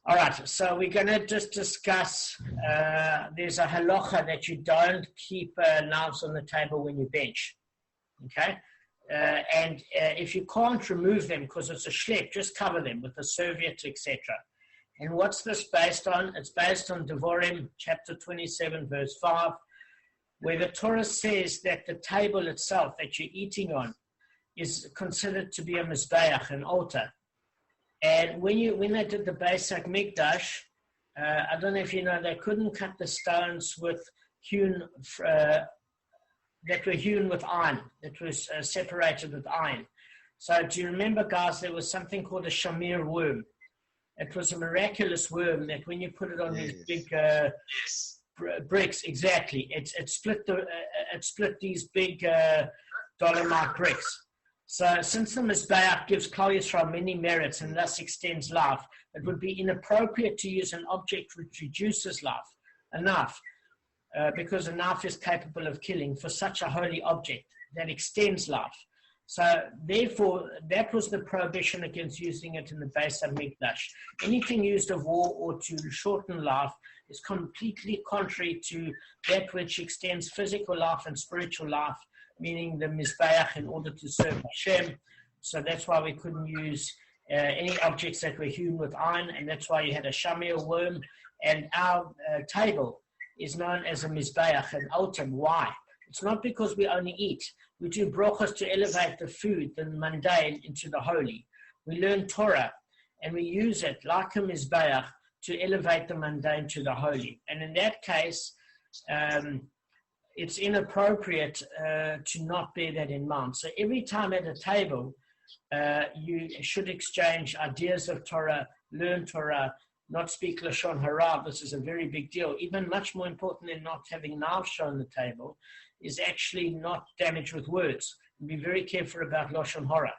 All right, so we're going to just discuss, there's a halacha that you don't keep knives on the table when you bench, okay? And if you can't remove them because it's a shlep, just cover them with a serviette, etc. And what's this based on? It's based on Devarim, chapter 27, verse 5, where the Torah says that the table itself that you're eating on is considered to be a mizbeach, an altar. And when they did the Basic Mikdash, I don't know if you know, they couldn't cut the stones with that were hewn with iron, that was separated with iron. So do you remember, guys, there was something called a shamir worm. It was a miraculous worm that when you put it on these big bricks, exactly, it split these big dolomite bricks. So since the Mizbeach gives Klal Yisrael many merits and thus extends life, it would be inappropriate to use an object which reduces life, a knife, because a knife is capable of killing, for such a holy object that extends life. So therefore, that was the prohibition against using it in the Beis HaMikdash. Anything used of war or to shorten life is completely contrary to that which extends physical life and spiritual life, meaning the Mizbeach, in order to serve Hashem. So that's why we couldn't use any objects that were hewn with iron, and that's why you had a shamir worm. And our table is known as a Mizbeach, an altar. Why? It's not because we only eat. We do brachos to elevate the food, the mundane, into the holy. We learn Torah, and we use it like a Mizbeach to elevate the mundane to the holy. And in that case, it's inappropriate to not bear that in mind. So every time at a table, you should exchange ideas of Torah, learn Torah, not speak Lashon Hara. This is a very big deal. Even much more important than not having knives shown on the table is actually not damage with words. And be very careful about Lashon Hara.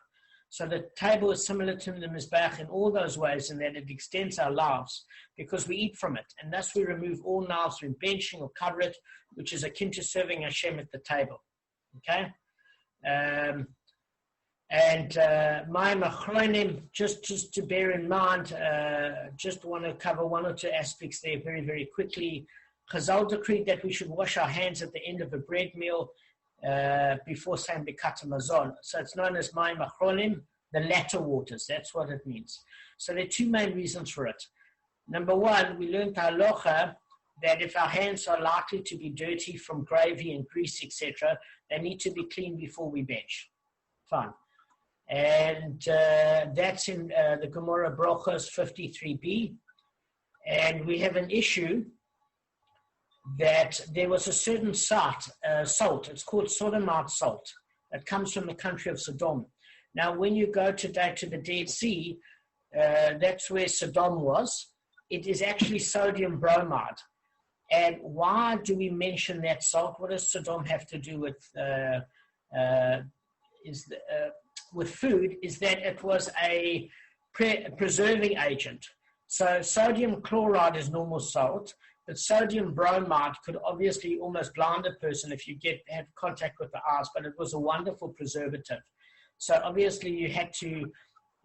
So the table is similar to the Mizbeach in all those ways, in that it extends our lives because we eat from it. And thus we remove all knives from benching or cover it, which is akin to serving Hashem at the table. Okay? My machronim, just to bear in mind, just want to cover one or two aspects there very, very quickly. Chazal decreed that we should wash our hands at the end of a bread meal before saying Birkat Hamazon. So it's known as my machronim, the latter waters. That's what it means. So there are two main reasons for it. Number one, we learned halacha that if our hands are likely to be dirty from gravy and grease, etc., they need to be clean before we bench. Fine. And that's in the Gemara Brachos 53b. And we have an issue that there was a certain salt, it's called Sodomite salt, that comes from the country of Sodom. Now, when you go today to the Dead Sea, that's where Sodom was. It is actually sodium bromide. And why do we mention that salt? What does Sodom have to do with food? Is that it was a preserving agent. So sodium chloride is normal salt, but sodium bromide could obviously almost blind a person if you have contact with the eyes, but it was a wonderful preservative. So obviously you had to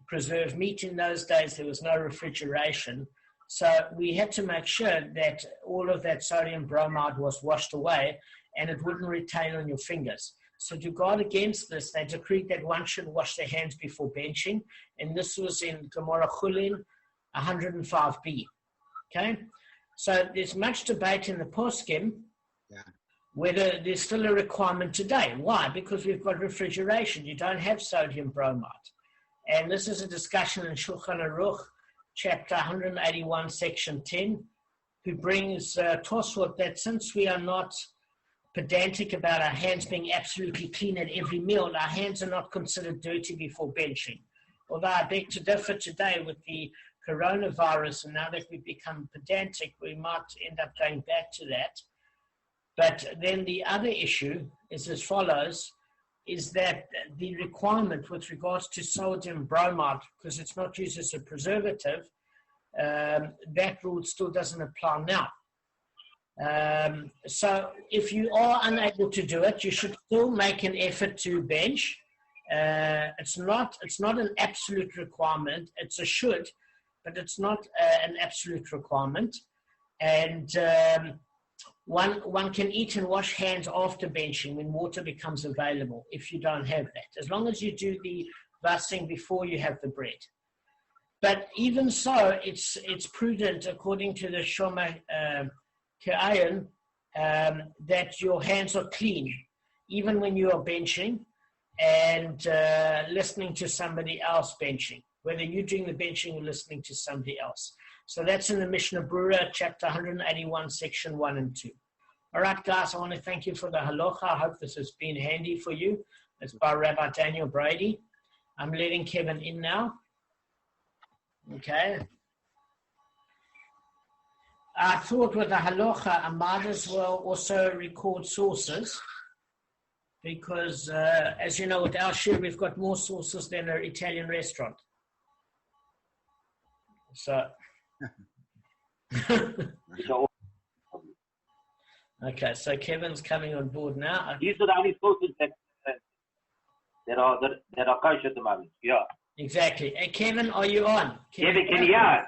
preserve meat in those days. There was no refrigeration. So we had to make sure that all of that sodium bromide was washed away and it wouldn't retain on your fingers. So to guard against this, they decreed that one should wash their hands before benching. And this was in Gemara Chulin 105b. Okay? So there's much debate in the poskim whether there's still a requirement today. Why? Because we've got refrigeration. You don't have sodium bromide. And this is a discussion in Shulchan Aruch, chapter 181, section 10, who brings Tosfot that since we are not pedantic about our hands being absolutely clean at every meal, our hands are not considered dirty before benching. Although I beg to differ today with the coronavirus, and now that we've become pedantic, we might end up going back to that. But then the other issue is as follows, is that the requirement with regards to sodium bromide, because it's not used as a preservative, that rule still doesn't apply now. So if you are unable to do it, you should still make an effort to bench. It's not an absolute requirement. It's a should. but it's not an absolute requirement. And one can eat and wash hands after benching when water becomes available if you don't have that, as long as you do the vassing before you have the bread. But even so, it's prudent, according to the Shoma Ke'ayin, that your hands are clean, even when you are benching and listening to somebody else benching, whether you're doing the benching or listening to somebody else. So that's in the Mishnah Brura, chapter 181, section 1 and 2. All right, guys, I want to thank you for the halacha. I hope this has been handy for you. It's by Rabbi Daniel Brady. I'm letting Kevin in now. Okay. I thought with the halacha, I might as well also record sources because, as you know, with our shir, we've got more sources than an Italian restaurant. So, okay, so Kevin's coming on board now. These are the only sources that are kosher at the moment. Yeah. Exactly. Hey, Kevin, are you on? Kevin, can you hear?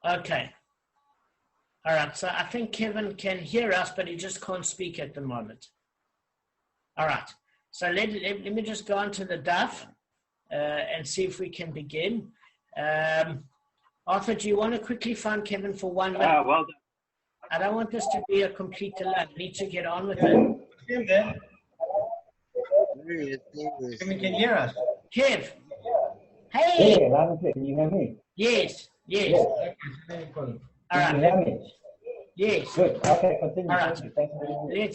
Okay. All right. So I think Kevin can hear us, but he just can't speak at the moment. All right. So let me just go on to the daf and see if we can begin. Arthur, do you want to quickly find Kevin for 1 minute? Well done. I don't want this to be a complete delay. I need to get on with it. Kevin can hear us. Kev. Hey. Yeah, loud and clear. Can you hear me? Yes. Yes. All right. Can you hear me? Yes. Good. Okay, continue. All right. Thank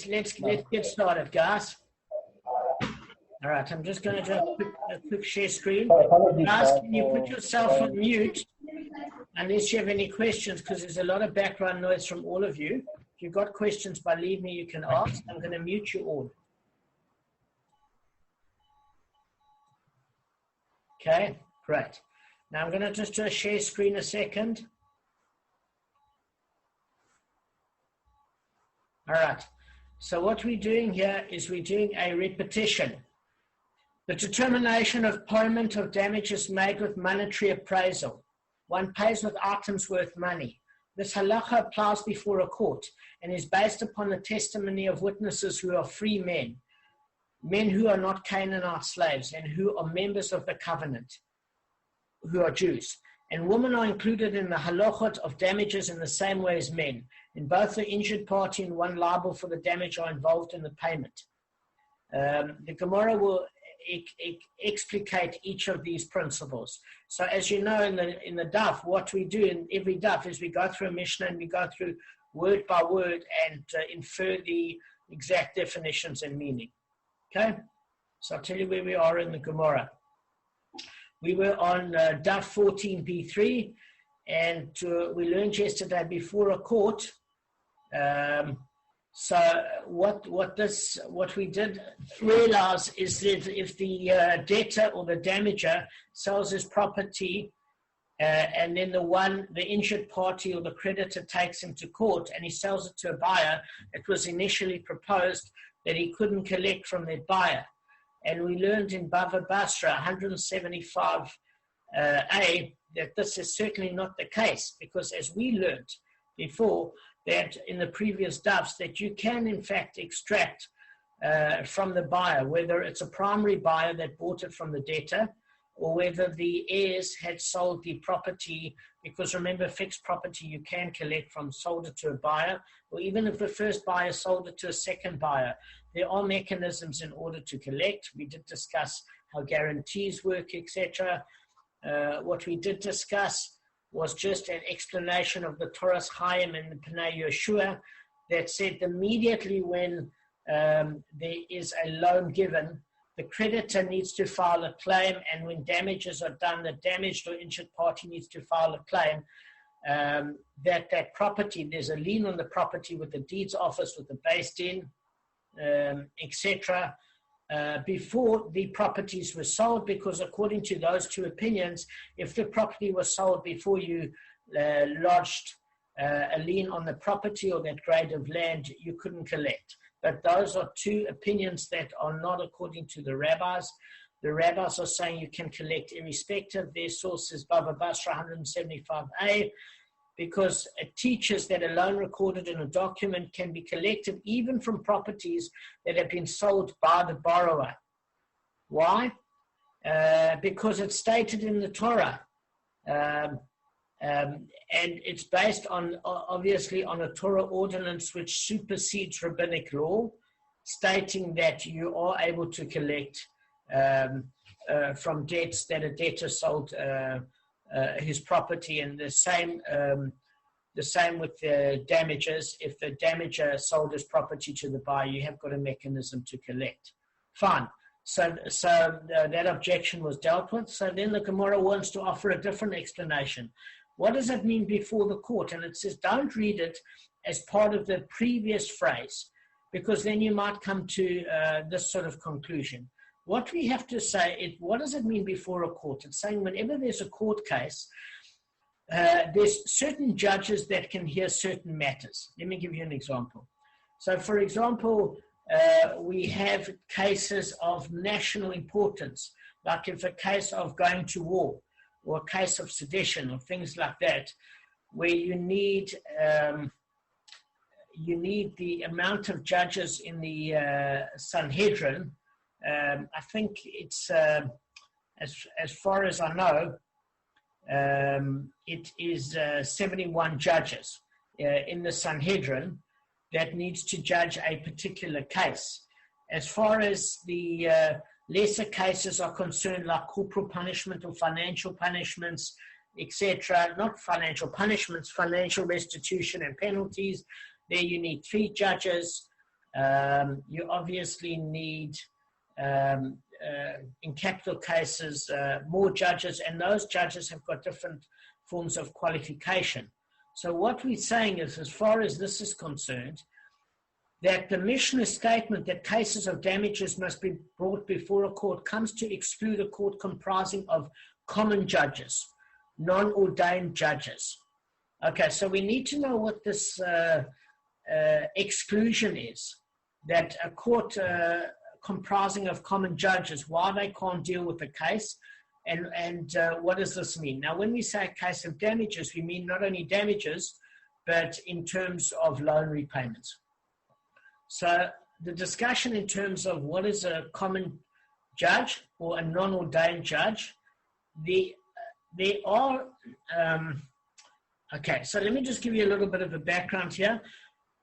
you. Let's get started, guys. All right. I'm just going to do a quick share screen. Guys, can you put yourself on mute unless you have any questions, because there's a lot of background noise from all of you. If you've got questions, believe me, you can ask. I'm going to mute you all. Okay, great. Now I'm going to just do a share screen a second. All right. So what we're doing here is we're doing a repetition. The determination of payment of damages made with monetary appraisal. One pays with items worth money. This halacha applies before a court and is based upon the testimony of witnesses who are free men who are not Canaanite slaves and who are members of the covenant, who are Jews. And women are included in the halachot of damages in the same way as men. And both the injured party and one liable for the damage are involved in the payment. The Gemara will explicate each of these principles. So as you know in the daf, what we do in every daf is we go through a Mishnah and we go through word by word and infer the exact definitions and meaning. Okay, so I'll tell you where we are in the Gemara. We were on Daf 14b3, and we learned yesterday before a court. So what we did realize is that if the debtor or the damager sells his property, and then the injured party or the creditor takes him to court and he sells it to a buyer, it was initially proposed that he couldn't collect from that buyer. And we learned in Bava Basra 175a that this is certainly not the case, because as we learned before, that in the previous dafs, that you can in fact extract from the buyer, whether it's a primary buyer that bought it from the debtor, or whether the heirs had sold the property, because remember, fixed property you can collect from, sold it to a buyer, or even if the first buyer sold it to a second buyer. There are mechanisms in order to collect. We did discuss how guarantees work, etc. What we did discuss was just an explanation of the Torah's Chaim and the Pnei Yeshua that said immediately when there is a loan given, the creditor needs to file a claim, and when damages are done, the damaged or injured party needs to file a claim that property, there's a lien on the property with the deeds office, with the Beis Din, etc., before the properties were sold, because according to those two opinions, if the property was sold before you lodged a lien on the property or that grade of land, you couldn't collect. But those are two opinions that are not according to the rabbis. The rabbis are saying you can collect irrespective. Their source is Bava Basra 175a, because it teaches that a loan recorded in a document can be collected even from properties that have been sold by the borrower. Why? Because it's stated in the Torah. And it's based on, obviously, on a Torah ordinance which supersedes rabbinic law, stating that you are able to collect from debts that a debtor sold his property, and the same with the damages. If the damager sold his property to the buyer, you have got a mechanism to collect. Fine. So that objection was dealt with. So then the Gemara wants to offer a different explanation. What does it mean before the court? And it says, don't read it as part of the previous phrase, because then you might come to this sort of conclusion. What we have to say is, what does it mean before a court? It's saying whenever there's a court case, there's certain judges that can hear certain matters. Let me give you an example. So, for example, we have cases of national importance, like if a case of going to war, or a case of sedition, or things like that, where you need the amount of judges in the Sanhedrin. I think it's, as far as I know, it is 71 judges in the Sanhedrin that needs to judge a particular case. As far as the lesser cases are concerned, like corporal punishment or financial punishments, etc., not financial punishments, financial restitution and penalties, there you need 3 judges. You obviously need, in capital cases, more judges, and those judges have got different forms of qualification. So what we're saying is, as far as this is concerned, that the Mishnah statement that cases of damages must be brought before a court comes to exclude a court comprising of common judges, non-ordained judges. Okay, so we need to know what this exclusion is, that a court comprising of common judges, why they can't deal with the case, and what does this mean? Now, when we say a case of damages, we mean not only damages, but in terms of loan repayments. So the discussion in terms of what is a common judge or a non-ordained judge, there are, okay, so let me just give you a little bit of a background here.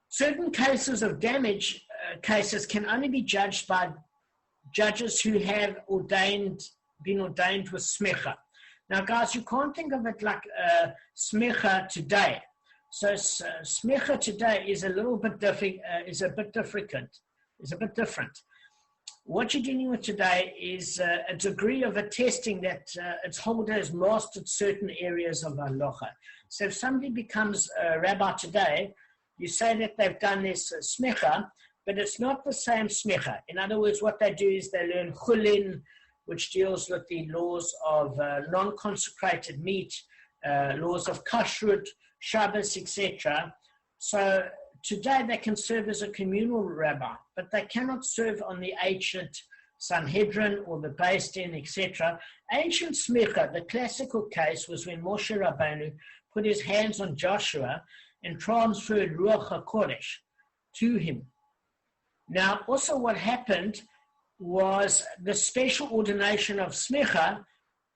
Certain cases of damage cases can only be judged by judges who have been ordained with smicha. Now, guys, you can't think of it like smicha today. So smicha today is a little bit is a bit different. What you're dealing with today is a degree of attesting that its holder has mastered certain areas of halacha. So if somebody becomes a rabbi today, you say that they've done this smicha, but it's not the same smicha. In other words, what they do is they learn chulin, which deals with the laws of non-consecrated meat, laws of kashrut, Shabbos, etc. So today they can serve as a communal rabbi, but they cannot serve on the ancient Sanhedrin or the Beis Din, etc. Ancient smicha, the classical case, was when Moshe Rabbeinu put his hands on Joshua and transferred Ruach HaKodesh to him. Now, also what happened was the special ordination of smicha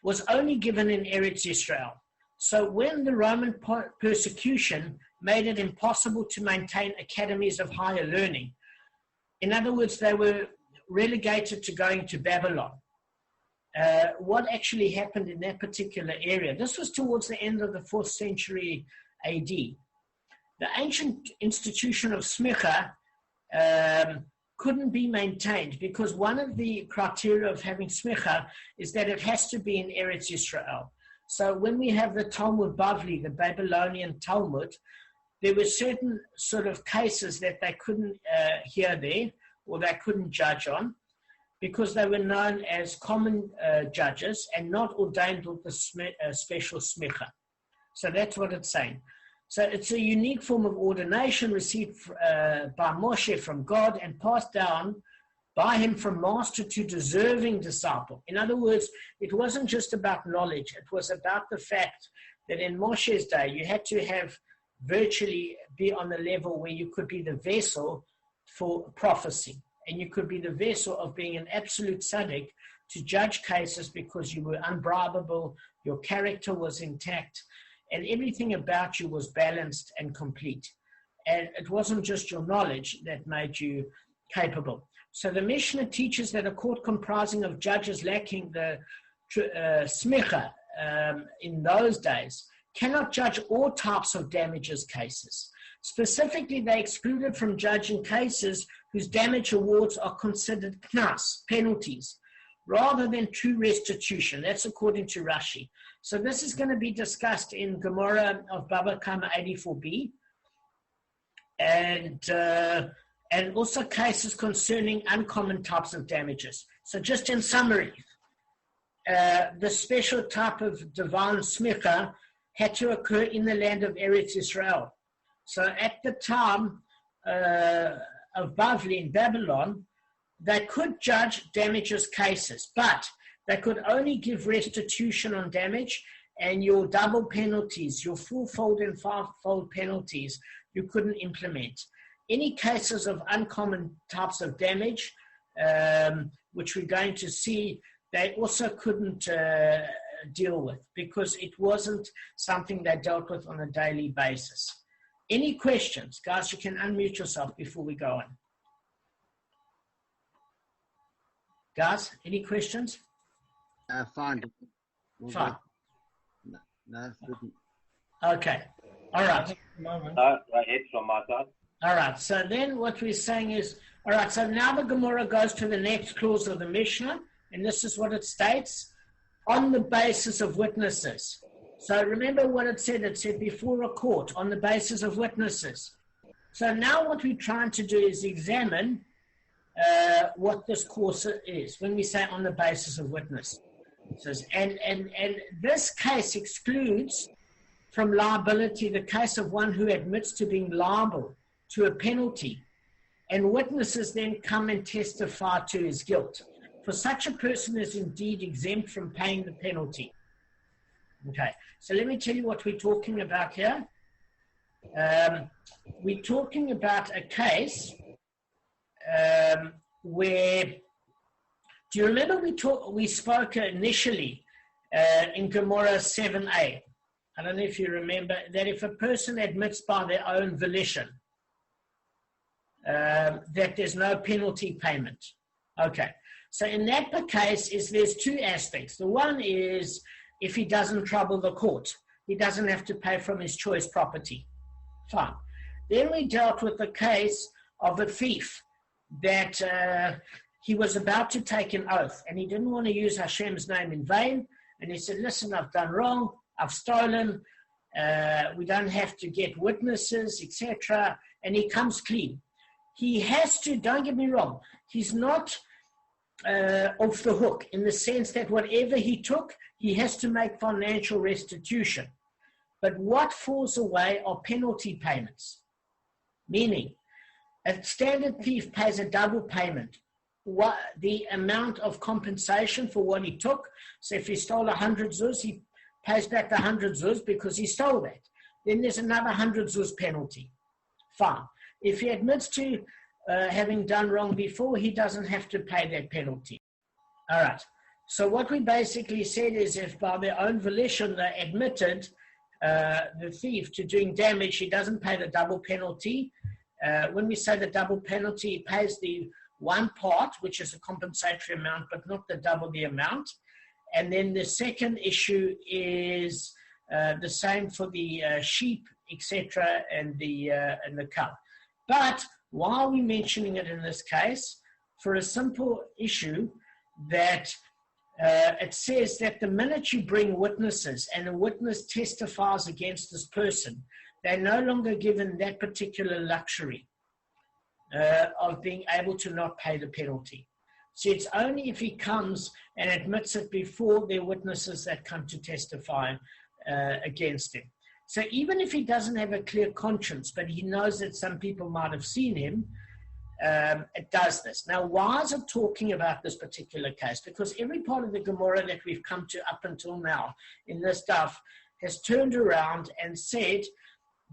was only given in Eretz Yisrael. So when the Roman persecution made it impossible to maintain academies of higher learning, in other words, they were relegated to going to Babylon. What actually happened in that particular area? This was towards the end of the 4th century AD. The ancient institution of smicha couldn't be maintained because one of the criteria of having smicha is that it has to be in Eretz Yisrael. So when we have the Talmud Bavli, the Babylonian Talmud, there were certain sort of cases that they couldn't hear there, or they couldn't judge on, because they were known as common judges and not ordained with the special smicha. So that's what it's saying. So it's a unique form of ordination received by Moshe from God and passed down by him from master to deserving disciple. In other words, it wasn't just about knowledge. It was about the fact that in Moshe's day, you had to have virtually be on the level where you could be the vessel for prophecy. And you could be the vessel of being an absolute tzaddik to judge cases because you were unbribable, your character was intact, and everything about you was balanced and complete. And it wasn't just your knowledge that made you capable. So the Mishnah teaches that a court comprising of judges lacking the smicha in those days cannot judge all types of damages cases. Specifically, they excluded from judging cases whose damage awards are considered knas, penalties, rather than true restitution. That's according to Rashi. So this is going to be discussed in Gemara of Bava Kamma 84b, and also cases concerning uncommon types of damages. So just in summary, the special type of divine smicha had to occur in the land of Eretz Israel. So at the time of Bavli in Babylon, they could judge damages cases, but they could only give restitution on damage, and your double penalties, your fourfold and fivefold penalties, you couldn't implement. Any cases of uncommon types of damage, which we're going to see, they also couldn't deal with because it wasn't something they dealt with on a daily basis. Any questions? Guys, you can unmute yourself before we go on. Guys, any questions? Fine. Fine. No. Okay. All right. From my side. All right. So then what we're saying is, all right, so now the Gemara goes to the next clause of the Mishnah, and this is what it states, on the basis of witnesses. So remember what it said. It said before a court, on the basis of witnesses. So now what we're trying to do is examine what this clause is when we say on the basis of witness. It says, and this case excludes from liability the case of one who admits to being liable to a penalty, and witnesses then come and testify to his guilt. For such a person is indeed exempt from paying the penalty. Okay, so let me tell you what we're talking about here. We're talking about a case where, do you remember we spoke initially in Gemara 7a? I don't know if you remember that if a person admits by their own volition that there's no penalty payment. Okay, so in that case there's two aspects. The one is if he doesn't trouble the court, he doesn't have to pay from his choice property. Fine. Then we dealt with the case of a thief that he was about to take an oath and he didn't want to use Hashem's name in vain, and he said, listen, I've done wrong, I've stolen, we don't have to get witnesses, etc., and he comes clean. He has to, don't get me wrong, he's not off the hook in the sense that whatever he took, he has to make financial restitution. But what falls away are penalty payments, meaning a standard thief pays a double payment. What the amount of compensation for what he took, so if he stole 100 zuz, he pays back the 100 zuz because he stole that. Then there's another 100 zuz penalty. Fine. If he admits to having done wrong before, he doesn't have to pay that penalty. All right. So what we basically said is if by their own volition they admitted the thief to doing damage, he doesn't pay the double penalty. When we say the double penalty, he pays the one part, which is a compensatory amount, but not the double the amount. And then the second issue is the same for the sheep, etc., and the cow. But why are we mentioning it in this case? For a simple issue that it says that the minute you bring witnesses and a witness testifies against this person, they're no longer given that particular luxury of being able to not pay the penalty. So it's only if he comes and admits it before there are witnesses that come to testify against him. So even if he doesn't have a clear conscience, but he knows that some people might have seen him, it does this. Now, why is it talking about this particular case? Because every part of the Gemara that we've come to up until now in this stuff has turned around and said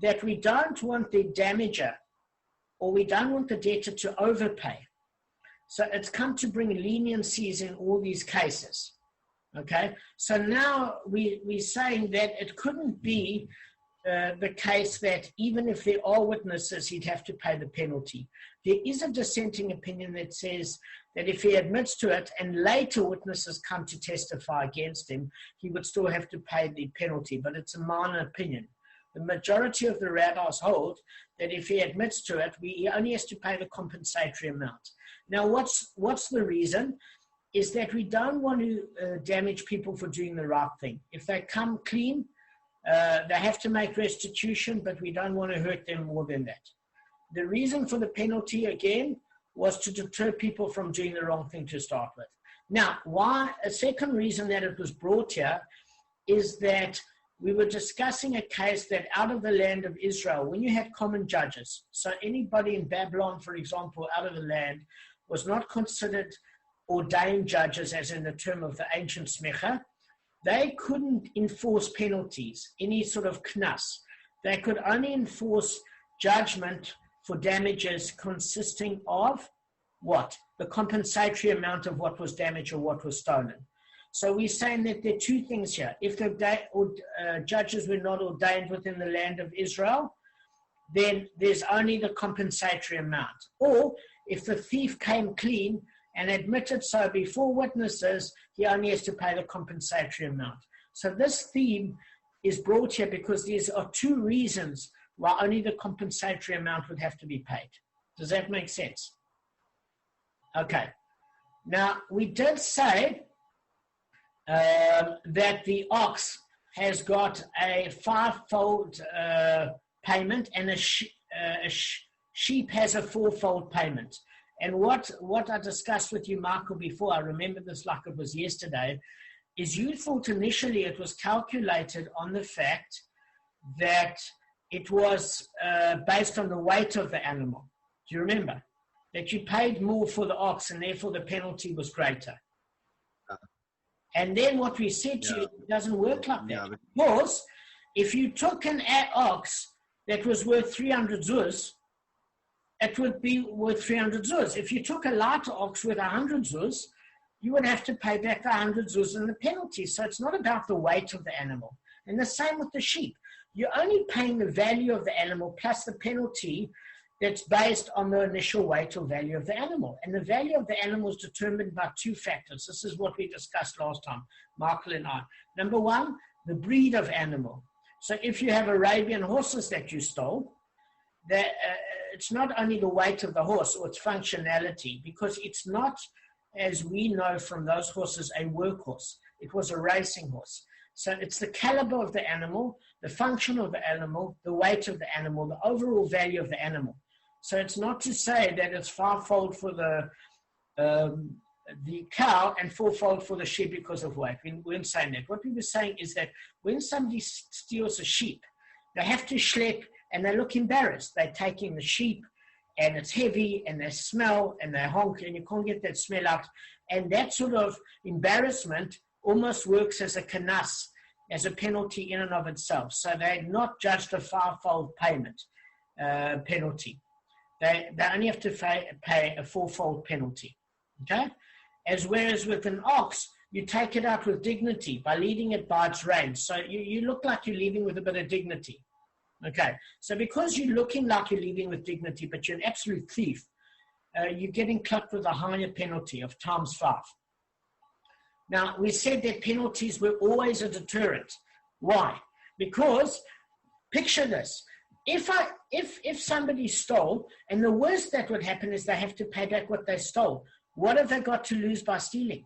that we don't want the damager, or we don't want the debtor to overpay. So it's come to bring leniencies in all these cases. Okay? So now we're saying that it couldn't be the case that even if there are witnesses, he'd have to pay the penalty. There is a dissenting opinion that says that if he admits to it and later witnesses come to testify against him, he would still have to pay the penalty, but it's a minor opinion. The majority of the rabbis hold that if he admits to it, he only has to pay the compensatory amount. Now, what's the reason? Is that we don't want to damage people for doing the right thing. If they come clean, they have to make restitution, but we don't want to hurt them more than that. The reason for the penalty, again, was to deter people from doing the wrong thing to start with. Now, why? A second reason that it was brought here is that we were discussing a case that out of the land of Israel, when you had common judges, so anybody in Babylon, for example, out of the land, was not considered ordained judges, as in the term of the ancient smecha. They couldn't enforce penalties, any sort of knas. They could only enforce judgment for damages consisting of what? The compensatory amount of what was damaged or what was stolen. So we're saying that there are two things here. If the judges were not ordained within the land of Israel, then there's only the compensatory amount. Or if the thief came clean and admitted so before witnesses, he only has to pay the compensatory amount. So this theme is brought here because these are two reasons why only the compensatory amount would have to be paid. Does that make sense? Okay. Now, we did say that the ox has got a fivefold payment and a sheep has a fourfold payment. And what I discussed with you, Michael, before, I remember this like it was yesterday, is you thought initially it was calculated on the fact that it was based on the weight of the animal. Do you remember? That you paid more for the ox and therefore the penalty was greater. And then what we said to you, it doesn't work like that. Because if you took an ox that was worth 300 zuz, it would be worth 300 zuz. If you took a lighter ox with 100 zuz, you would have to pay back the 100 zuz and the penalty. So it's not about the weight of the animal. And the same with the sheep. You're only paying the value of the animal plus the penalty that's based on the initial weight or value of the animal. And the value of the animal is determined by two factors. This is what we discussed last time, Michael and I. Number one, the breed of animal. So if you have Arabian horses that you stole, it's not only the weight of the horse or its functionality, because it's not, as we know from those horses, a workhorse. It was a racing horse. So it's the caliber of the animal, the function of the animal, the weight of the animal, the overall value of the animal. So it's not to say that it's fivefold for the cow and fourfold for the sheep because of weight. We weren't saying that. What we were saying is that when somebody steals a sheep, they have to schlep and they look embarrassed. They're taking the sheep and it's heavy and they smell and they honk and you can't get that smell out. And that sort of embarrassment almost works as a kanas, as a penalty in and of itself. So they're not just a fivefold payment penalty. They only have to pay a fourfold penalty. Okay? Whereas with an ox, you take it out with dignity by leading it by its reins. So you look like you're leaving with a bit of dignity. Okay, so because you're looking like you're leaving with dignity, but you're an absolute thief, you're getting clapped with a higher penalty of times 5. Now, we said that penalties were always a deterrent. Why? Because, picture this, if somebody stole, and the worst that would happen is they have to pay back what they stole, what have they got to lose by stealing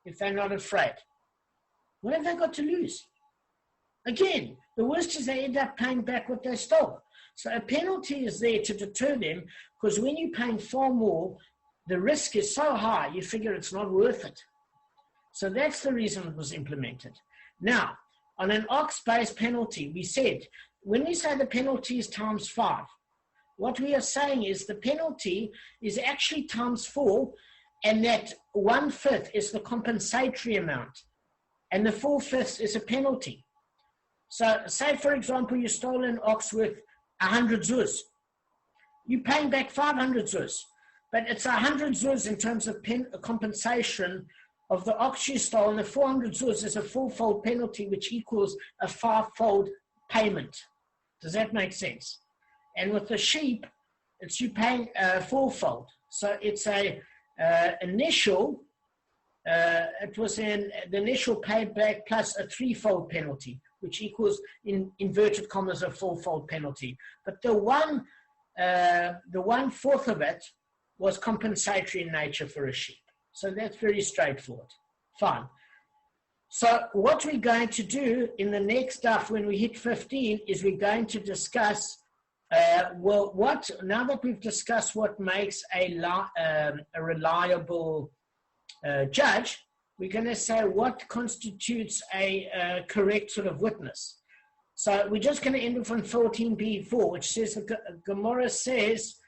if they're not afraid? What have they got to lose? Again, the worst is they end up paying back what they stole. So a penalty is there to deter them, because when you're paying far more, the risk is so high, you figure it's not worth it. So that's the reason it was implemented. Now, on an ox-based penalty, we said, when we say the penalty is times 5, What we are saying is the penalty is actually times 4, and that 1/5 is the compensatory amount, and the 4/5 is a penalty. So say, for example, you stole an ox worth 100 zuz. You're paying back 500 zuz, but it's 100 zuz in terms of compensation of the ox you stole, and the 400 zuz is a 4-fold penalty, which equals a 5-fold payment. Does that make sense? And with the sheep, it's you paying 4-fold. So it's a initial, it was the initial payback plus a 3-fold penalty, which equals, in inverted commas, a 4-fold penalty. But the 1/4 of it was compensatory in nature for a sheep. So that's very straightforward. Fine. So what we're going to do in the next stuff when we hit 15 is we're going to discuss, now that we've discussed what makes a reliable judge, we're going to say what constitutes a correct sort of witness. So we're just going to end up on 14b4, which says, the Gemara says,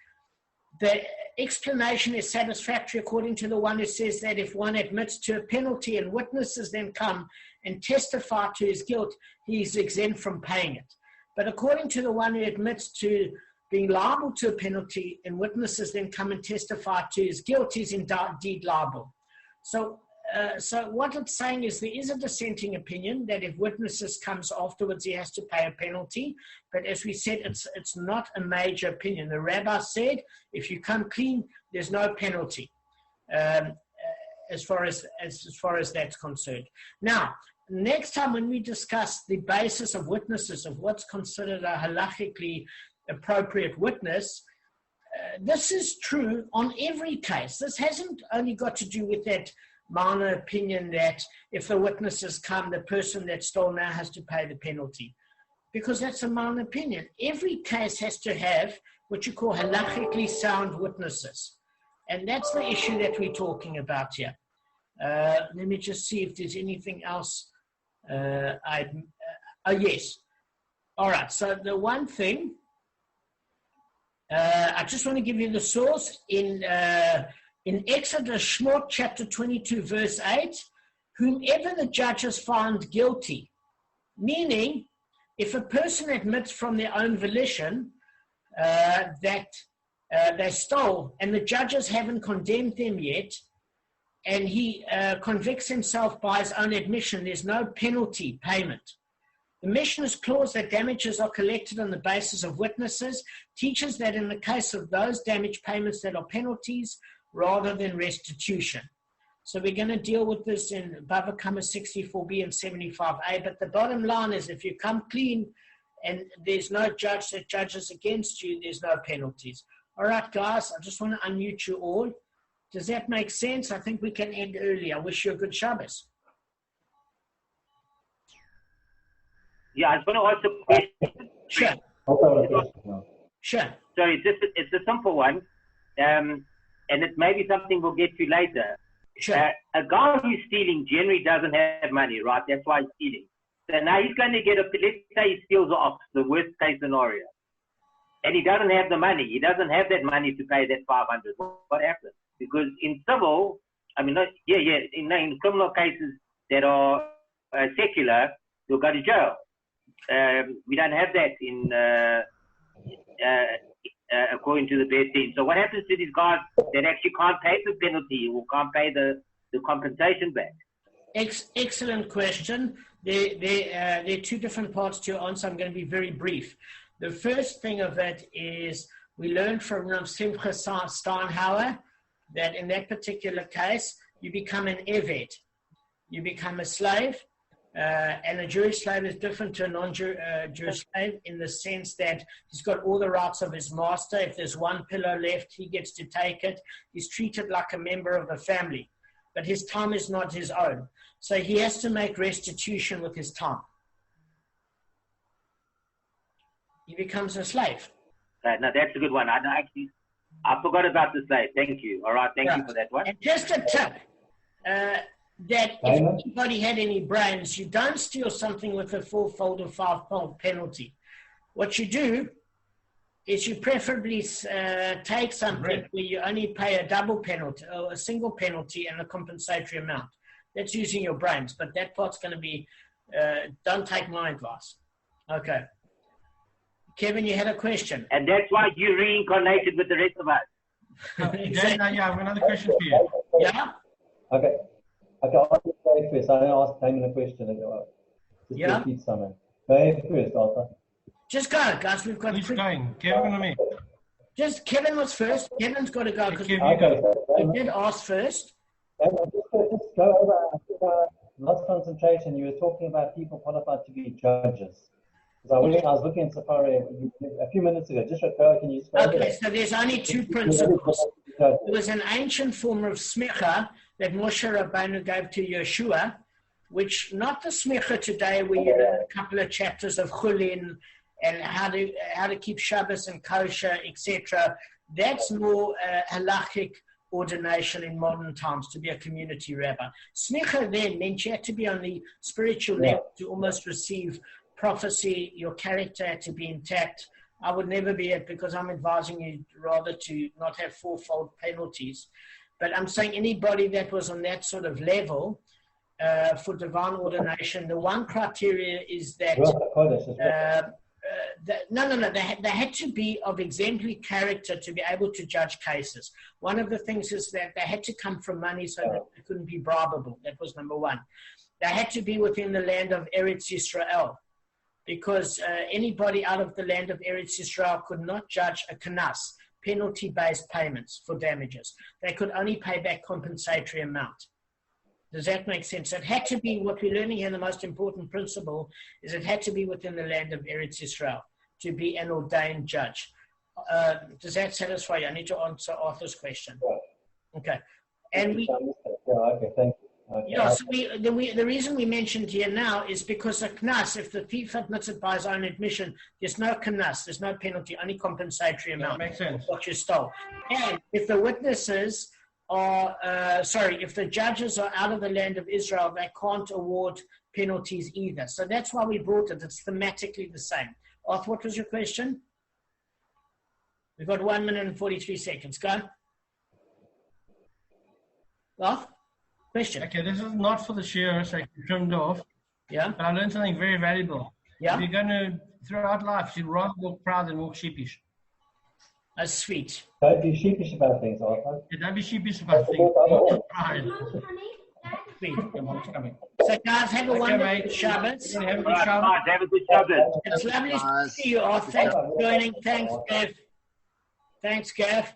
the explanation is satisfactory according to the one who says that if one admits to a penalty and witnesses then come and testify to his guilt, he is exempt from paying it. But according to the one who admits to being liable to a penalty and witnesses then come and testify to his guilt, he's indeed liable. So what it's saying is there is a dissenting opinion that if witnesses comes afterwards, he has to pay a penalty. But as we said, it's not a major opinion. The rabbi said, if you come clean, there's no penalty, as far as that's concerned. Now, next time when we discuss the basis of witnesses, of what's considered a halachically appropriate witness, this is true on every case. This hasn't only got to do with that minor opinion that if the witnesses come, the person that stole now has to pay the penalty, because that's a minor opinion. Every case has to have what you call halachically sound witnesses, and that's the issue that we're talking about here. Let me just see if there's anything else. Yes. All right, so the one thing, I just want to give you the source in Exodus Shmot chapter 22 verse 8, whomever the judges find guilty, meaning if a person admits from their own volition that they stole and the judges haven't condemned them yet, and he convicts himself by his own admission, there's no penalty payment. The Mishnah's clause that damages are collected on the basis of witnesses teaches that in the case of those damage payments that are penalties rather than restitution. So we're going to deal with this in Bava Kamma 64b and 75a, but the bottom line is if you come clean and there's no judge that judges against you, there's no penalties. All right, guys, I just want to unmute you all. Does that make sense? I think we can end early. I wish you a good Shabbos. Yeah, I was going to ask a question. Sure. Sure. So it's a simple one, and it may be something we'll get to later. Sure. A guy who's stealing generally doesn't have money, right? That's why he's stealing. So now he's going to get let's say he steals an ox, the worst case scenario, and he doesn't have the money. He doesn't have that money to pay that 500. What happens? Because in civil, in criminal cases that are secular, you'll go to jail. We don't have that in according to the best team. So what happens to these guys that actually can't pay the penalty or can't pay the compensation back? Excellent question. There are two different parts to your answer. I'm going to be very brief. The first thing of it is we learned from Simcha Steinhauer that in that particular case, you become an eved. You become a slave. And a Jewish slave is different to a non-Jewish slave in the sense that he's got all the rights of his master. If there's one pillow left, he gets to take it. He's treated like a member of the family, but his time is not his own. So he has to make restitution with his time. He becomes a slave. Right, now that's a good one. I forgot about the slave. Thank you. All right, thank you for that one. And just a tip. That if anybody had any brains, you don't steal something with a 4-fold or 5-fold penalty. What you do is you preferably take something where you only pay a double penalty or a single penalty and a compensatory amount. That's using your brains, but that part's going to be, don't take my advice. Okay. Kevin, you had a question. And that's why you reincarnated with the rest of us. Exactly. Yeah, I have another question for you. Yeah? Okay, I'll ask you first. I don't ask Damon a question. Just Yeah. repeat something. Go ahead first, Arthur. Just go, guys. We've got Who's going? Kevin or me? Just Kevin was first. Kevin's got to go because Kevin, Okay, we did ask first. Damon, just go over. I think lost concentration. You were talking about people qualified to be judges. I was looking at Safari a few minutes ago. Just refer, can you just go Okay, over so there's only two principles. There was an ancient form of smicha that Moshe Rabbeinu gave to Yeshua, which not the smicha today where you learn a couple of chapters of chulin and how to keep Shabbos and kosher, etc. That's more halachic ordination in modern times to be a community rabbi. Smicha then meant you had to be on the spiritual level to almost receive prophecy. Your character had to be intact. I would never be it because I'm advising you rather to not have fourfold penalties. But I'm saying anybody that was on that sort of level for divine ordination, the one criteria is that they had to be of exemplary character to be able to judge cases. One of the things is that they had to come from money so that they couldn't be bribable. That was number one. They had to be within the land of Eretz Yisrael, because anybody out of the land of Eretz Yisrael could not judge a kanas, penalty-based payments for damages. They could only pay back compensatory amount. Does that make sense? It had to be, what we're learning here, the most important principle, is it had to be within the land of Eretz Yisrael to be an ordained judge. Does that satisfy you? I need to answer Arthur's question. Okay. And okay, thank you. Okay. Yeah, so the reason we mentioned here now is because a knas, if the thief admits it by his own admission, there's no knas, there's no penalty, only compensatory amount. That makes sense. What you stole. And if the witnesses are, if the judges are out of the land of Israel, they can't award penalties either. So that's why we brought it. It's thematically the same. Arthur, what was your question? We've got 1 minute and 43 seconds. Go. Arthur? Question. Okay, this is not for the shear, so I trimmed off. Yeah. But I learned something very valuable. Yeah. If you're going to, throughout life, you'd rather walk proud than walk sheepish. That's sweet. Don't be sheepish about things, Arthur. Yeah, don't be sheepish about things. Walk pride. Sweet. Mom's coming. So guys, have a wonderful mate. Shabbos. Have a good Right, Shabbos. right, have a good Shabbos. It's lovely to see you, Arthur. Thanks for joining. Thanks, Gav. Thanks, Gav.